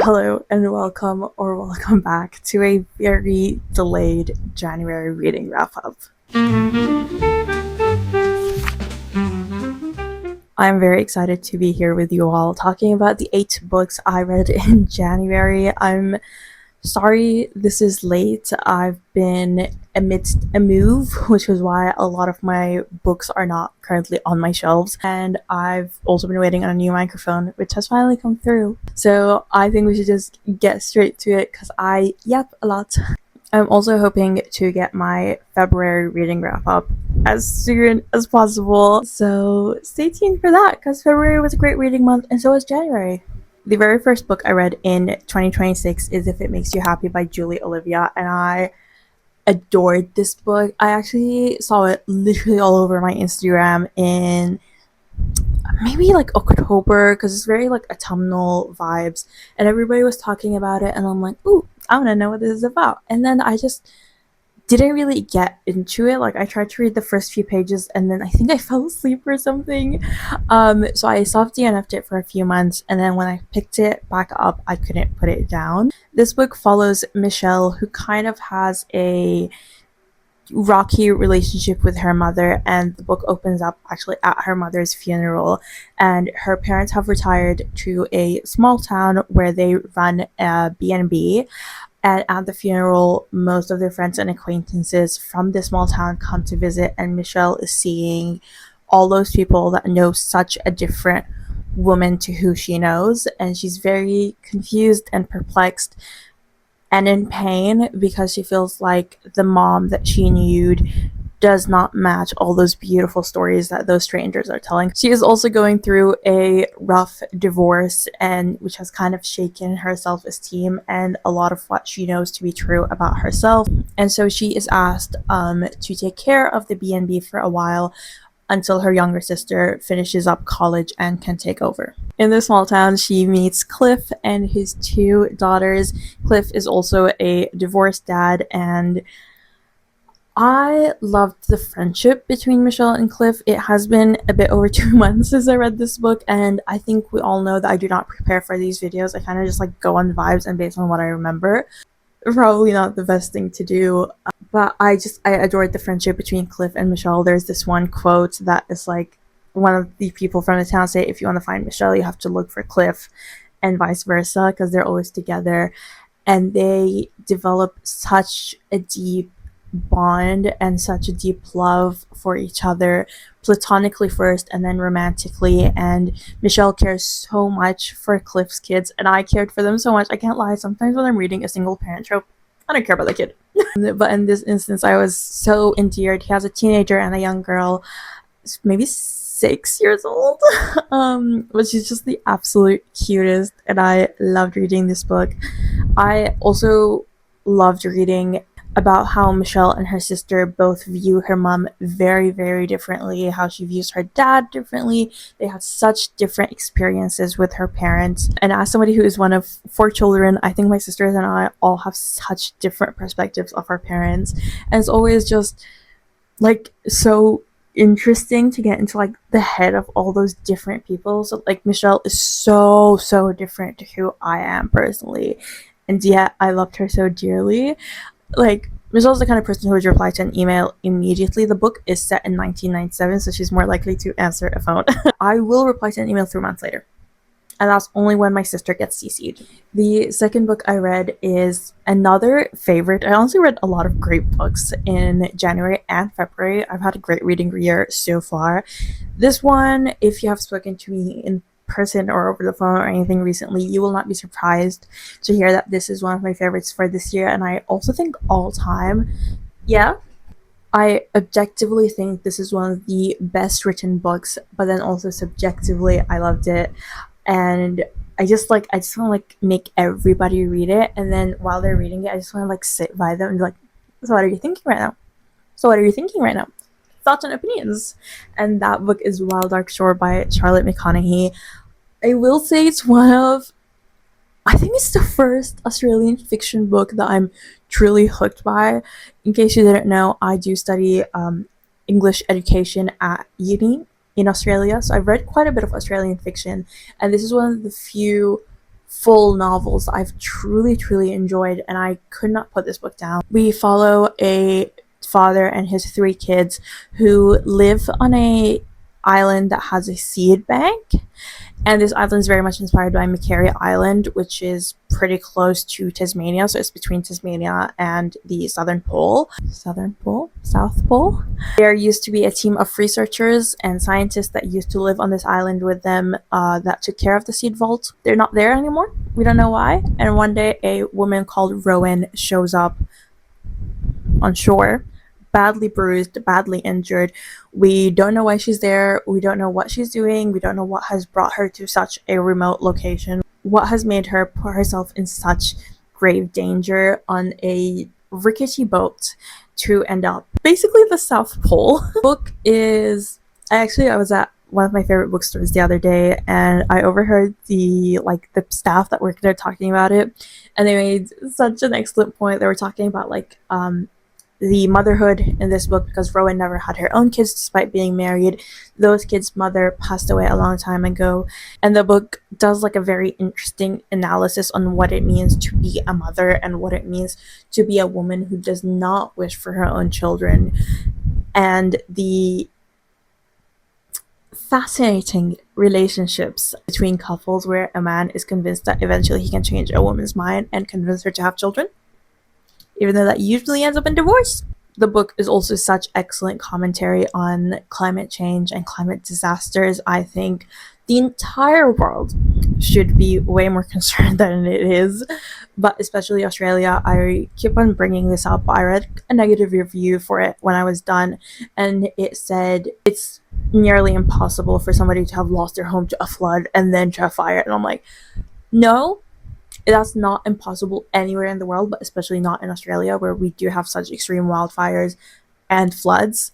Hello and welcome back to a very delayed January reading wrap up. I'm very excited to be here with you all talking about the 8 books I read in January. I'm sorry this is late. I've been amidst a move, which is why a lot of my books are not currently on my shelves. And I've also been waiting on a new microphone, which has finally come through. So I think we should just get straight to it because I yap a lot. I'm also hoping to get my February reading wrap up as soon as possible. So stay tuned for that because February was a great reading month and so was January. The very first book I read in 2026 is If It Makes You Happy by Julie Olivia, and I adored this book. I actually saw it literally all over my Instagram in maybe like October because it's very like autumnal vibes, and everybody was talking about it, and I'm like, ooh, I want to know what this is about. And then I just didn't really get into it. Like I tried to read the first few pages and then I think I fell asleep or something. So I soft DNF'd it for a few months, and then when I picked it back up, I couldn't put it down. This book follows Michelle, who kind of has a rocky relationship with her mother, and the book opens up actually at her mother's funeral, and her parents have retired to a small town where they run a B&B. And at the funeral, most of their friends and acquaintances from this small town come to visit, and Michelle is seeing all those people that know such a different woman to who she knows, and she's very confused and perplexed and in pain because she feels like the mom that she knew does not match all those beautiful stories that those strangers are telling. She is also going through a rough divorce, and which has kind of shaken her self-esteem and a lot of what she knows to be true about herself. And so she is asked to take care of the B&B for a while until her younger sister finishes up college and can take over. In the small town, she meets Cliff and his 2 daughters. Cliff is also a divorced dad, and I loved the friendship between Michelle and Cliff. It has been a bit over 2 months since I read this book, and I think we all know that I do not prepare for these videos. I kind of just like go on vibes and based on what I remember. Probably not the best thing to do, but I adored the friendship between Cliff and Michelle. There's this one quote that is like, one of the people from the town say, if you want to find Michelle, you have to look for Cliff, and vice versa, because they're always together, and they develop such a deep bond and such a deep love for each other, platonically first and then romantically. And Michelle cares so much for Cliff's kids, and I cared for them so much. I can't lie, sometimes when I'm reading a single parent trope, I don't care about the kid. But in this instance, I was so endeared. He has a teenager and a young girl, maybe 6 years old. But she's just the absolute cutest, and I loved reading this book. I also loved reading about how Michelle and her sister both view her mom very, very differently, how she views her dad differently. They have such different experiences with her parents. And as somebody who is one of 4 children, I think my sisters and I all have such different perspectives of our parents. And it's always just like so interesting to get into like the head of all those different people. So like Michelle is so different to who I am personally, and yet I loved her so dearly. Like, Michelle's the kind of person who would reply to an email immediately. The book is set in 1997, so she's more likely to answer a phone. I will reply to an email 3 months later, and that's only when my sister gets CC'd. The second book I read is another favorite. I honestly read a lot of great books in January and February. I've had a great reading year so far. This one, if you have spoken to me in person or over the phone or anything recently, you will not be surprised to hear that this is one of my favorites for this year, and I also think all time. Yeah, I objectively think this is one of the best written books, but then also subjectively I loved it, and I just want to like make everybody read it, and then while they're reading it, I just want to like sit by them and be like, so what are you thinking right now? So what are you thinking right now? Thoughts and opinions. And that book is Wild Dark Shore by Charlotte McConaughey. I will say it's one of, I think it's the first Australian fiction book that I'm truly hooked by. In case you didn't know, I do study English education at uni in Australia, so I've read quite a bit of Australian fiction, and this is one of the few full novels I've truly enjoyed, and I could not put this book down. We follow a father and his 3 kids who live on a island that has a seed bank, and this island is very much inspired by Macquarie Island, which is pretty close to Tasmania. So it's between Tasmania and the Southern Pole. South Pole. There used to be a team of researchers and scientists that used to live on this island with them that took care of the seed vault. They're not there anymore. We don't know why. And one day, a woman called Rowan shows up on shore, badly bruised, badly injured. We don't know why she's there. We don't know what she's doing. We don't know what has brought her to such a remote location. What has made her put herself in such grave danger on a rickety boat to end up basically the South Pole. The book is I was at one of my favorite bookstores the other day, and I overheard the staff that worked there talking about it, and they made such an excellent point. They were talking about the motherhood in this book, because Rowan never had her own kids despite being married. Those kids' mother passed away a long time ago, and the book does a very interesting analysis on what it means to be a mother and what it means to be a woman who does not wish for her own children, and the fascinating relationships between couples where a man is convinced that eventually he can change a woman's mind and convince her to have children, even though that usually ends up in divorce. The book is also such excellent commentary on climate change and climate disasters. I think the entire world should be way more concerned than it is, but especially Australia. I keep on bringing this up. I read a negative review for it when I was done, and it said it's nearly impossible for somebody to have lost their home to a flood and then to a fire. And I'm like, no, that's not impossible anywhere in the world, but especially not in Australia, where we do have such extreme wildfires and floods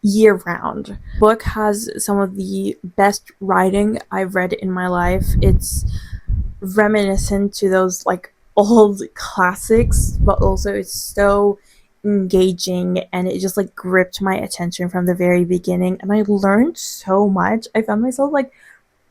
year round. The book has some of the best writing I've read in my life. It's reminiscent to those old classics, but also it's so engaging, and it just gripped my attention from the very beginning, and I learned so much. I found myself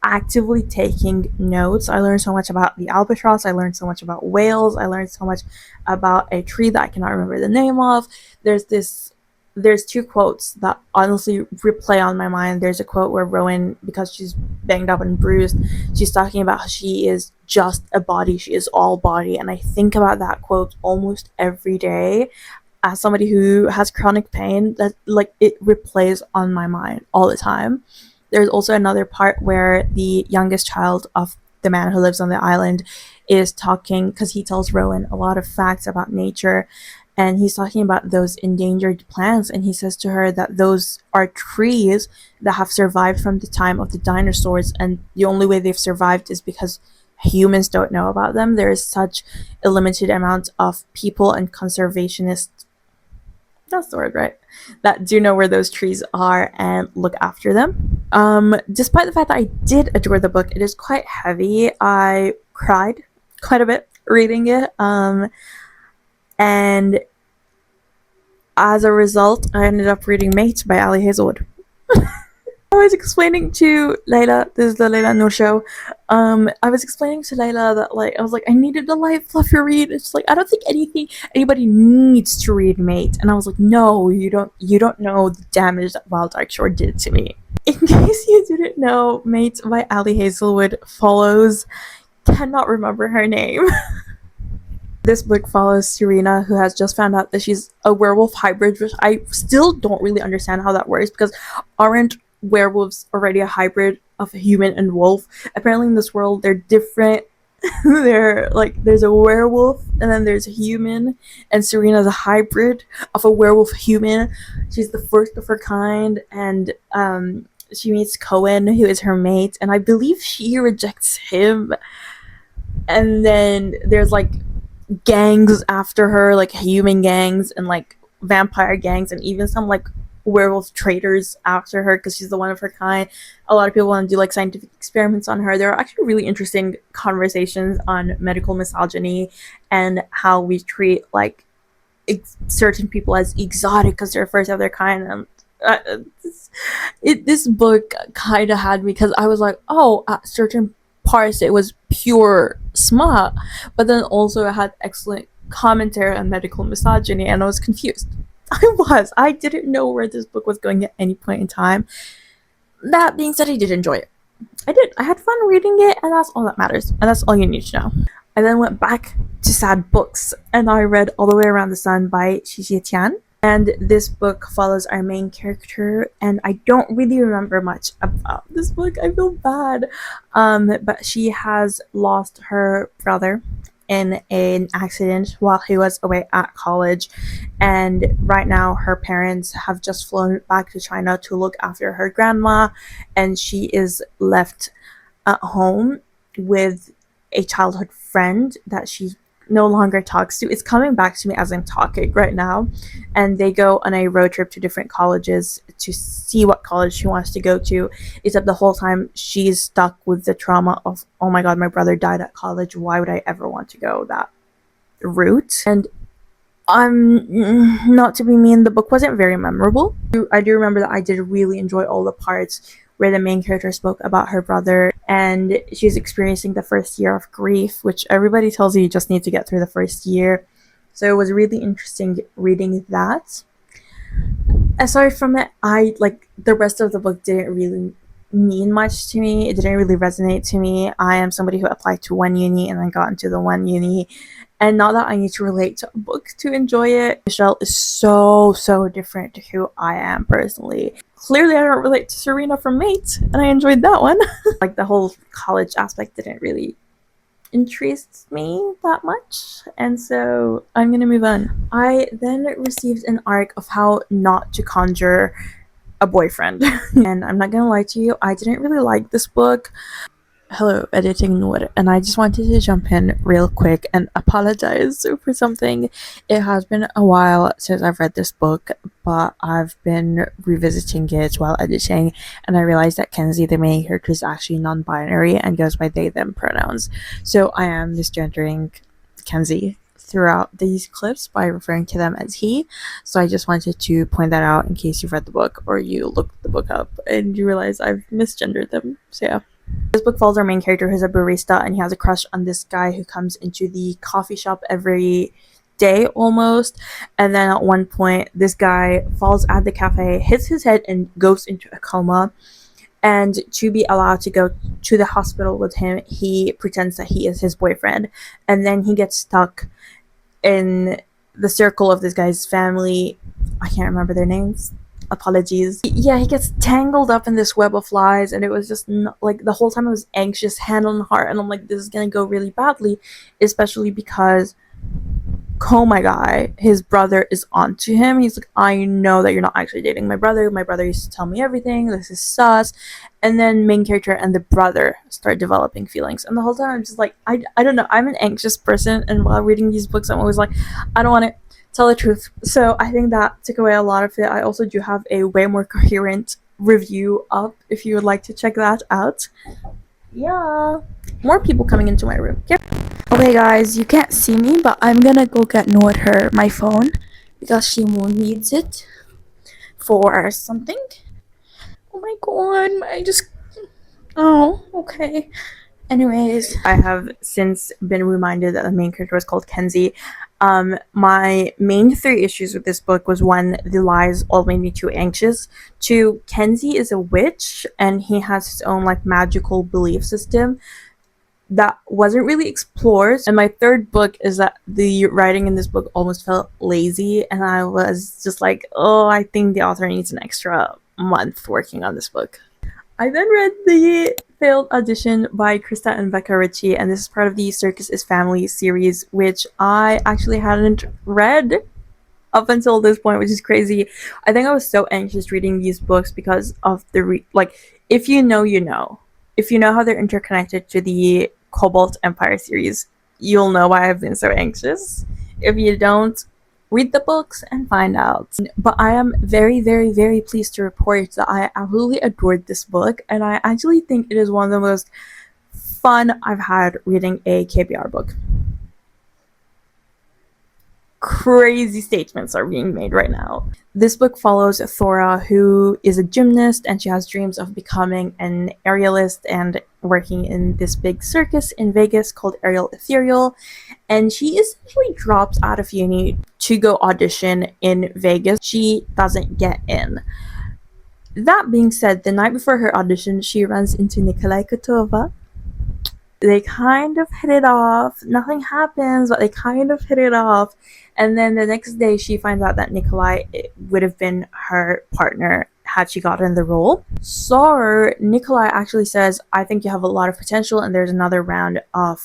actively taking notes. I learned so much about the albatross. I learned so much about whales. I learned so much about a tree that I cannot remember the name of. There's 2 quotes that honestly replay on my mind. There's a quote where Rowan, because she's banged up and bruised, she's talking about how she is just a body, she is all body, and I think about that quote almost every day. As somebody who has chronic pain, that it replays on my mind all the time. There's also another part where the youngest child of the man who lives on the island is talking, because he tells Rowan a lot of facts about nature, and he's talking about those endangered plants, and he says to her that those are trees that have survived from the time of the dinosaurs, and the only way they've survived is because humans don't know about them. There is such a limited amount of people and conservationists, that's the word, right, that do know where those trees are and look after them. Despite the fact that I did adore the book, it is quite heavy. I cried quite a bit reading it, and as a result, I ended up reading Mate by Ali Hazelwood. I was explaining to Layla, this is the Layla Nour show, I was explaining to Layla that I was I needed a light fluffy read. It's I don't think anybody needs to read Mate, and I was no, you don't know the damage that Wild Dark Shore did to me. In case you didn't know, Mate by Ali Hazelwood cannot remember her name. This book follows Serena, who has just found out that she's a werewolf hybrid, which I still don't really understand how that works, because aren't werewolves already a hybrid of a human and wolf? Apparently in this world they're different. They're there's a werewolf and then there's a human, and Serena's a hybrid of a werewolf human. She's the first of her kind, and she meets Cohen, who is her mate, and I believe she rejects him, and then there's gangs after her, human gangs and vampire gangs, and even some werewolf traders after her, because she's the one of her kind. A lot of people want to do scientific experiments on her. There are actually really interesting conversations on medical misogyny and how we treat certain people as exotic because they're first of their kind. This book kind of had me, because I was at certain parts it was pure smart, but then also it had excellent commentary on medical misogyny, and I was confused. I didn't know where this book was going at any point in time. That being said, I did enjoy it. I did. I had fun reading it, and that's all that matters. And that's all you need to know. I then went back to sad books, and I read All the Way Around the Sun by Xixi Tian. And this book follows our main character, and I don't really remember much about this book. I feel bad. But she has lost her brother in an accident while he was away at college, and right now her parents have just flown back to China to look after her grandma, and she is left at home with a childhood friend that she no longer talks to. It's coming back to me as I'm talking right now. And they go on a road trip to different colleges to see what college she wants to go to. Except the whole time she's stuck with the trauma of, oh my god, my brother died at college. Why would I ever want to go that route? And I'm not to be mean, the book wasn't very memorable. I do remember that I did really enjoy all the parts where the main character spoke about her brother and she's experiencing the first year of grief, which everybody tells you just need to get through the first year. So it was really interesting reading that. Aside from it, I like the rest of the book didn't really mean much to me. It didn't really resonate to me. I am somebody who applied to one uni and then got into the one uni. And not that I need to relate to a book to enjoy it. Michelle is so different to who I am personally. Clearly, I don't relate to Serena from Mate, and I enjoyed that one. Like, the whole college aspect didn't really interest me that much, and so I'm gonna move on. I then received an arc of how not to conjure a boyfriend. And I'm not gonna lie to you, I didn't really like this book. Hello, editing Nour, and I just wanted to jump in real quick and apologize for something. It has been a while since I've read this book, but I've been revisiting it while editing, and I realized that Kenzie, the main character, is actually non-binary and goes by they them pronouns. So I am misgendering Kenzie throughout these clips by referring to them as he. So I just wanted to point that out in case you've read the book or you looked the book up and you realize I've misgendered them. So yeah. This book follows our main character who's a barista, and he has a crush on this guy who comes into the coffee shop every day almost. And then at one point, this guy falls at the cafe, hits his head, and goes into a coma. And to be allowed to go to the hospital with him, he pretends that he is his boyfriend. And then he gets stuck in the circle of this guy's family. I can't remember their names. Apologies. Yeah, he gets tangled up in this web of lies, and it was just like the whole time I was anxious, hand on heart, and I'm like, this is gonna go really badly, especially because coma guy, his brother, is onto him. He's like, I know that you're not actually dating my brother. My brother used to tell me everything. This is sus. And then main character and the brother start developing feelings, and the whole time I'm just like, I don't know. I'm an anxious person, and while reading these books, I'm always like, I don't want to tell the truth. So I think that took away a lot of it. I also do have a way more coherent review up if you would like to check that out. Yeah, more people coming into my room. Yep. Okay guys, you can't see me, but I'm gonna go get Nour my phone because she needs it for something. Oh my god, oh, okay. Anyways, I have since been reminded that the main character was called Kenzie. My main three issues with this book was: one, the lies all made me too anxious; two, Kenzie is a witch and he has his own like magical belief system that wasn't really explored; and my third book is that the writing in this book almost felt lazy, and I was just like, oh, I think the author needs an extra month working on this book. I then read the Failed Audition by Krista and Becca Ritchie, and this is part of the Circus is Family series, which I actually hadn't read up until this point, which is crazy. I think I was so anxious reading these books because of the if you know, you know. If you know how they're interconnected to the Cobalt Empire series, you'll know why I've been so anxious. If you don't, read the books and find out. But I am very pleased to report that I absolutely adored this book, and I actually think it is one of the most fun I've had reading a KBR book. crazy statements are being made right now. This book follows Thora, who is a gymnast, and she has dreams of becoming an aerialist and working in this big circus in Vegas called Aerial Ethereal. And she essentially drops out of uni to go audition in Vegas. She doesn't get in. That being said, the night before her audition, she runs into Nikolai Kotova. They kind of hit it off. Nothing happens, but they kind of hit it off. And then the next day, she finds out that Nikolai would have been her partner had she gotten the role. So Nikolai actually says, I think you have a lot of potential, and there's another round of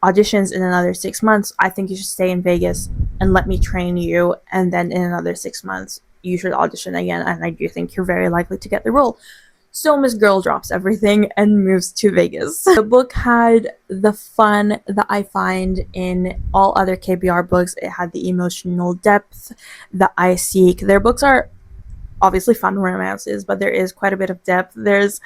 auditions in another 6 months. I think you should stay in Vegas and let me train you. And then in another 6 months, you should audition again. And I do think you're very likely to get the role. So Miss Girl drops everything and moves to Vegas. The book had the fun that I find in all other KBR books. It had the emotional depth that I seek. Their books are obviously fun romances, but there is quite a bit of depth. There's,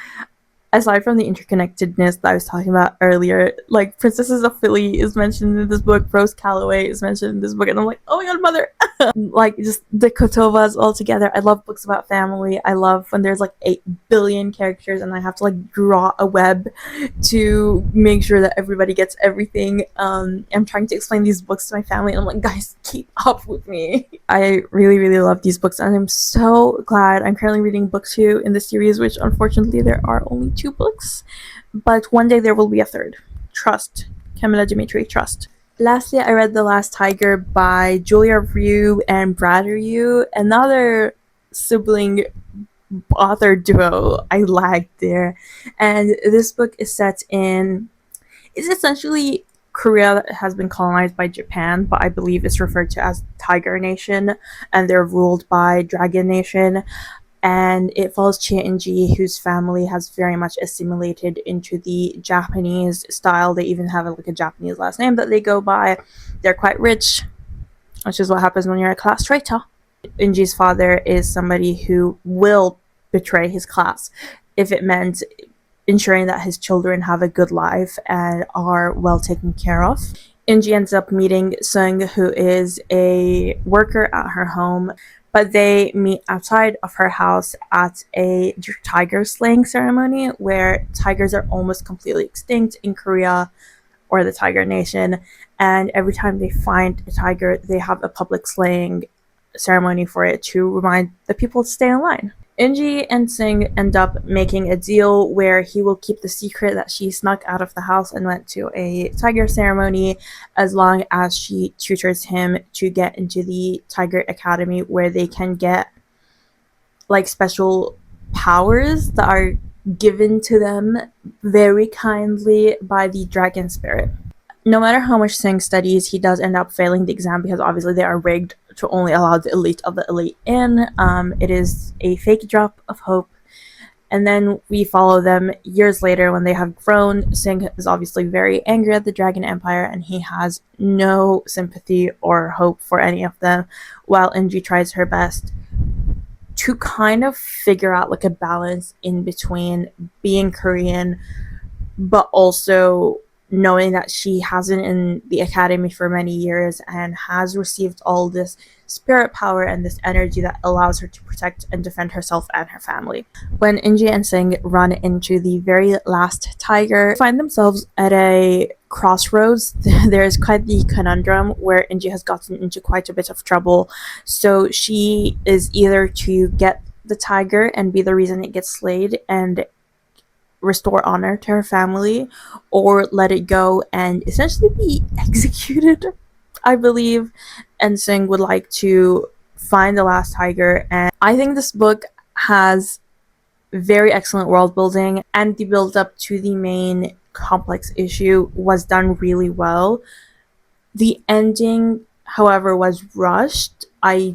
aside from the interconnectedness that I was talking about earlier, like Princesses of Philly is mentioned in this book, Rose Calloway is mentioned in this book, and I'm like, oh my god, mother! Like, just the Kotovas all together. I love books about family. I love when there's like 8 billion characters and I have to like draw a web to make sure that everybody gets everything. I'm trying to explain these books to my family, and I'm like, guys, keep up with me. I really, really love these books, and I'm so glad. I'm currently reading book 2 in the series, which unfortunately there are only 2 books, but one day there will be a third. Trust. Camilla Dimitri, trust. Lastly, I read The Last Tiger by Julia Ryu and Brad Ryu, another sibling author duo. I lagged there. And this book is set in, it's essentially Korea that has been colonized by Japan, but I believe it's referred to as Tiger Nation, and they're ruled by Dragon Nation. And it follows Chia and Ji, whose family has very much assimilated into the Japanese style. They even have like a Japanese last name that they go by. They're quite rich, which is what happens when you're a class traitor. Inji's father is somebody who will betray his class if it meant ensuring that his children have a good life and are well taken care of. Inji ends up meeting Sung, who is a worker at her home, but they meet outside of her house at a tiger slaying ceremony where tigers are almost completely extinct in Korea, or the Tiger Nation, and every time they find a tiger, they have a public slaying ceremony for it to remind the people to stay in line. Inji and Sing end up making a deal where he will keep the secret that she snuck out of the house and went to a tiger ceremony, as long as she tutors him to get into the Tiger Academy, where they can get like special powers that are given to them very kindly by the dragon spirit. No matter how much Singh studies, he does end up failing the exam because obviously they are rigged to only allow the elite of the elite in. It is a fake drop of hope. And then we follow them years later when they have grown. Singh is obviously very angry at the Dragon Empire, and he has no sympathy or hope for any of them, while Inji tries her best to kind of figure out like a balance in between being Korean, but also knowing that she has been in the academy for many years and has received all this spirit power and this energy that allows her to protect and defend herself and her family. When Inji and Singh run into the very last tiger, find themselves at a crossroads. There is quite the conundrum where Inji has gotten into quite a bit of trouble. So she is either to get the tiger and be the reason it gets slayed and restore honor to her family, or let it go and essentially be executed, I believe. And Singh would like to find the last tiger, and I think this book has very excellent world building, and the build up to the main complex issue was done really well. The ending, however, was rushed. I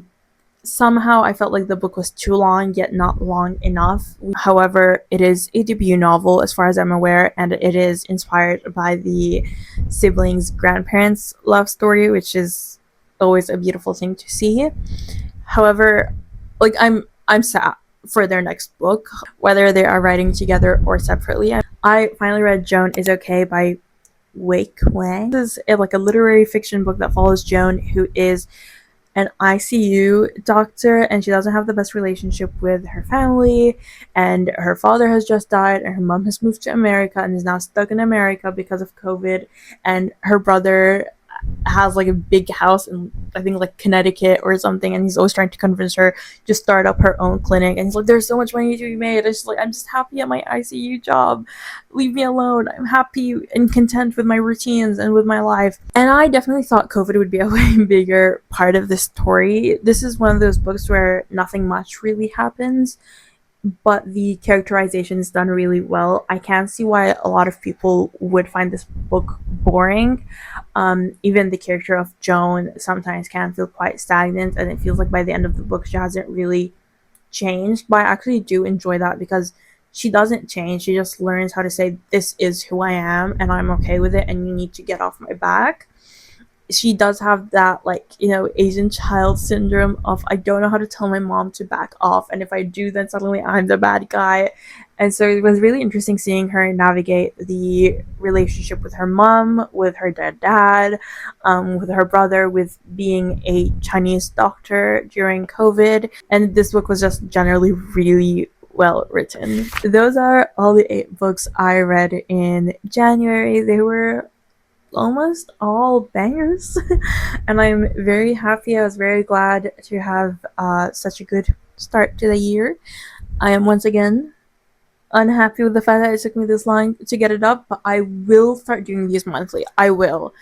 felt like the book was too long, yet not long enough. However, it is a debut novel as far as I'm aware, and it is inspired by the siblings' grandparents' love story, which is always a beautiful thing to see. However, like I'm sad for their next book, whether they are writing together or separately. I finally read Joan is Okay by Wei Kwang. This is like a literary fiction book that follows Joan, who is an ICU doctor, and she doesn't have the best relationship with her family, and her father has just died, and her mom has moved to America and is now stuck in America because of COVID, and her brother has like a big house in, I think, like Connecticut or something, and he's always trying to convince her to start up her own clinic. And he's like, "There's so much money to be made." It's like, I'm just happy at my ICU job. Leave me alone. I'm happy and content with my routines and with my life. And I definitely thought COVID would be a way bigger part of this story. This is one of those books where nothing much really happens, but the characterization is done really well. I can see why a lot of people would find this book boring. Even the character of Joan sometimes can feel quite stagnant, and it feels like by the end of the book she hasn't really changed. But I actually do enjoy that because she doesn't change. She just learns how to say, "This is who I am, and I'm okay with it, and you need to get off my back." She does have that, like, Asian child syndrome of, I don't know how to tell my mom to back off, and if I do, then suddenly I'm the bad guy. And so it was really interesting seeing her navigate the relationship with her mom, with her dead dad, with her brother, with being a Chinese doctor during COVID. And this book was just generally really well written. Those are all the 8 books I read in January. They were almost all bangers. And I'm very happy. I was very glad to have such a good start to the year. I am once again unhappy with the fact that it took me this long to get it up, but I will start doing these monthly. I will.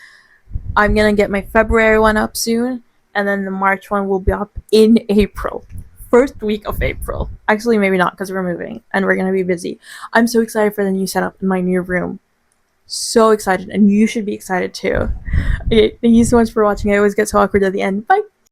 I'm gonna get my February one up soon, and then the March one will be up in April. First week of April. Actually, maybe not, because we're moving and we're gonna be busy. I'm so excited for the new setup in my new room. So excited, and you should be excited too. Okay, thank you so much for watching. I always get so awkward at the end. Bye!